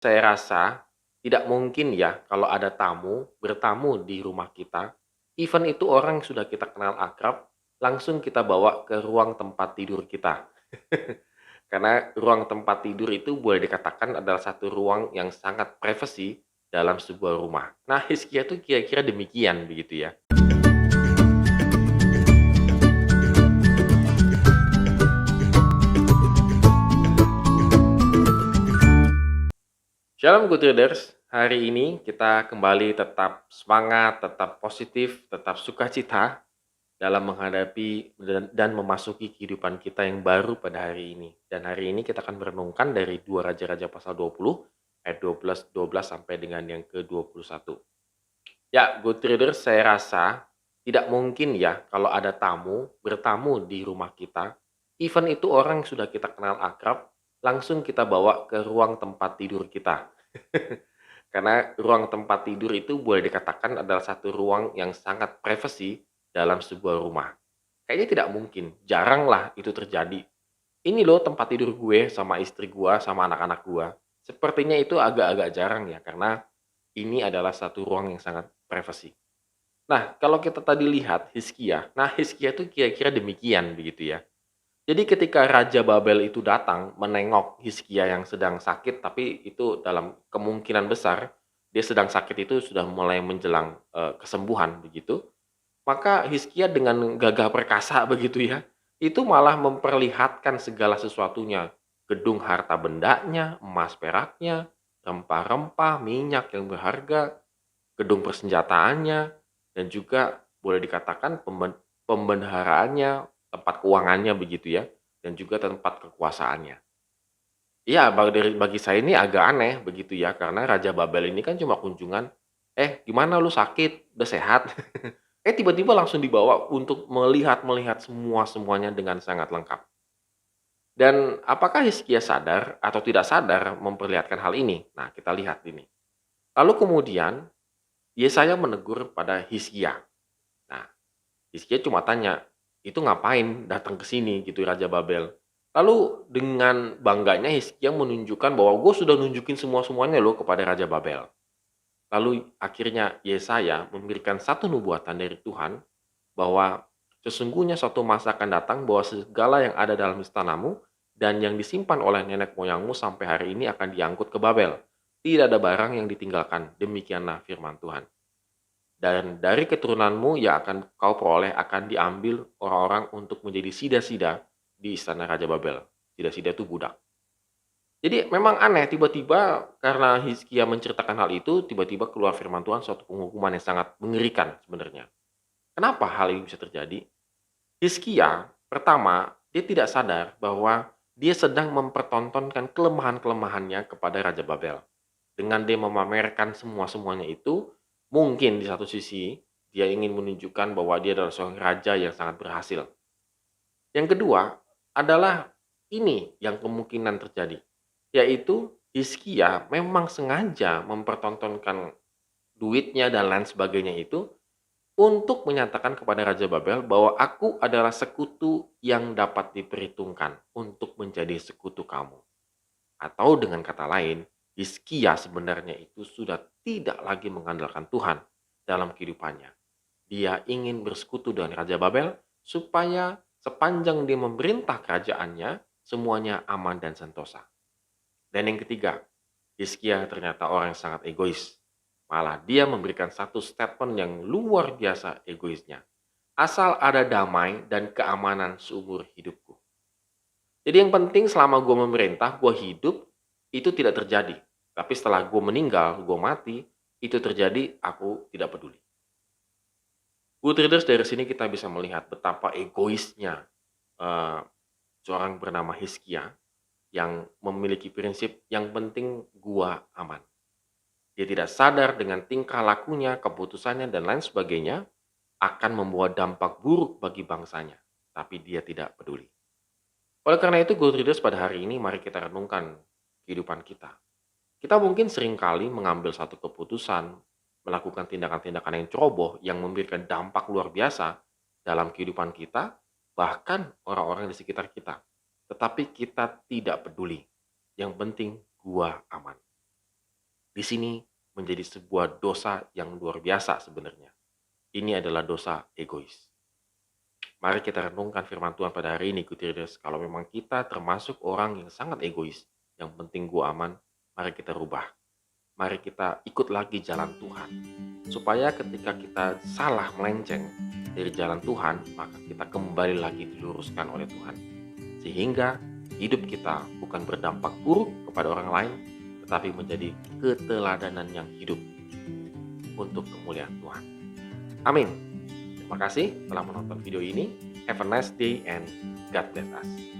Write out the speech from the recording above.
Saya rasa tidak mungkin ya kalau ada tamu bertamu di rumah kita, even itu orang yang sudah kita kenal akrab, langsung kita bawa ke ruang tempat tidur kita. Karena ruang tempat tidur itu boleh dikatakan adalah satu ruang yang sangat privasi dalam sebuah rumah. Nah, Hizkia tuh kira-kira demikian begitu ya. Shalom Good Readers, hari ini kita kembali tetap semangat, tetap positif, tetap sukacita dalam menghadapi dan memasuki kehidupan kita yang baru pada hari ini. Dan hari ini kita akan merenungkan dari 2 Raja-Raja pasal 20 ayat 12 sampai dengan yang ke-21. Ya, Good Readers, saya rasa tidak mungkin ya kalau ada tamu bertamu di rumah kita, even itu orang yang sudah kita kenal akrab, langsung kita bawa ke ruang tempat tidur kita. Karena ruang tempat tidur itu boleh dikatakan adalah satu ruang yang sangat privasi dalam sebuah rumah. Kayaknya tidak mungkin, jarang lah itu terjadi. Ini loh tempat tidur gue sama istri gue sama anak-anak gue. Sepertinya itu agak-agak jarang ya, karena ini adalah satu ruang yang sangat privasi. Nah, kalau kita tadi lihat Hizkia, nah Hizkia itu kira-kira demikian begitu ya. Jadi ketika Raja Babel itu datang menengok Hizkia yang sedang sakit, tapi itu dalam kemungkinan besar dia sedang sakit itu sudah mulai menjelang kesembuhan begitu. Maka Hizkia dengan gagah perkasa begitu ya, itu malah memperlihatkan segala sesuatunya. Gedung harta bendanya, emas peraknya, rempah-rempah, minyak yang berharga, gedung persenjataannya, dan juga boleh dikatakan pembendaharaannya, tempat keuangannya begitu ya, dan juga tempat kekuasaannya. Iya, bagi saya ini agak aneh begitu ya, karena Raja Babel ini kan cuma kunjungan, "Eh, gimana lu sakit? Udah sehat?" Tiba-tiba langsung dibawa untuk melihat-melihat semuanya dengan sangat lengkap. Dan apakah Hizkia sadar atau tidak sadar memperlihatkan hal ini? Nah, kita lihat ini. Lalu kemudian Yesaya menegur pada Hizkia. Nah, Hizkia cuma tanya, "Itu ngapain datang ke sini?" gitu Raja Babel. Lalu dengan bangganya Hizkia menunjukkan bahwa gue sudah nunjukin semua-semuanya loh kepada Raja Babel. Lalu akhirnya Yesaya memberikan satu nubuatan dari Tuhan bahwa sesungguhnya suatu masa akan datang bahwa segala yang ada dalam istanamu dan yang disimpan oleh nenek moyangmu sampai hari ini akan diangkut ke Babel. Tidak ada barang yang ditinggalkan. Demikianlah firman Tuhan. Dan dari keturunanmu yang akan kau peroleh akan diambil orang-orang untuk menjadi sida-sida di istana Raja Babel. Sida-sida itu budak. Jadi memang aneh, tiba-tiba karena Hizkia menceritakan hal itu, tiba-tiba keluar firman Tuhan suatu penghukuman yang sangat mengerikan sebenarnya. Kenapa hal ini bisa terjadi? Hizkia, pertama, dia tidak sadar bahwa dia sedang mempertontonkan kelemahan-kelemahannya kepada Raja Babel. Dengan dia memamerkan semua-semuanya itu, mungkin di satu sisi, dia ingin menunjukkan bahwa dia adalah seorang raja yang sangat berhasil. Yang kedua, adalah ini yang kemungkinan terjadi, yaitu Hizkia memang sengaja mempertontonkan duitnya dan lain sebagainya itu untuk menyatakan kepada Raja Babel bahwa aku adalah sekutu yang dapat diperhitungkan untuk menjadi sekutu kamu. Atau dengan kata lain, Hizkia sebenarnya itu sudah tidak lagi mengandalkan Tuhan dalam kehidupannya. Dia ingin bersekutu dengan Raja Babel supaya sepanjang dia memerintah kerajaannya, semuanya aman dan sentosa. Dan yang ketiga, Hizkia ternyata orang yang sangat egois. Malah dia memberikan satu statement yang luar biasa egoisnya. Asal ada damai dan keamanan seumur hidupku. Jadi yang penting selama gue memerintah, gue hidup, itu tidak terjadi. Tapi setelah gue meninggal, gue mati, itu terjadi, aku tidak peduli. Good Readers, dari sini kita bisa melihat betapa egoisnya eh, seorang bernama Hizkia yang memiliki prinsip yang penting gua aman. Dia tidak sadar dengan tingkah lakunya, keputusannya, dan lain sebagainya akan membawa dampak buruk bagi bangsanya. Tapi dia tidak peduli. Oleh karena itu, Good Readers, pada hari ini mari kita renungkan kehidupan kita. Kita mungkin seringkali mengambil satu keputusan, melakukan tindakan-tindakan yang ceroboh, yang memberikan dampak luar biasa dalam kehidupan kita, bahkan orang-orang di sekitar kita. Tetapi kita tidak peduli. Yang penting gua aman. di sini menjadi sebuah dosa yang luar biasa sebenarnya. Ini adalah dosa egois. Mari kita renungkan firman Tuhan pada hari ini, Gutierrez. Kalau memang kita termasuk orang yang sangat egois, yang penting gua aman, mari kita rubah. Mari kita ikut lagi jalan Tuhan. Supaya ketika kita salah melenceng dari jalan Tuhan, maka kita kembali lagi diluruskan oleh Tuhan. Sehingga hidup kita bukan berdampak buruk kepada orang lain, tetapi menjadi keteladanan yang hidup untuk kemuliaan Tuhan. Amin. Terima kasih telah menonton video ini. Have a nice day and God bless us.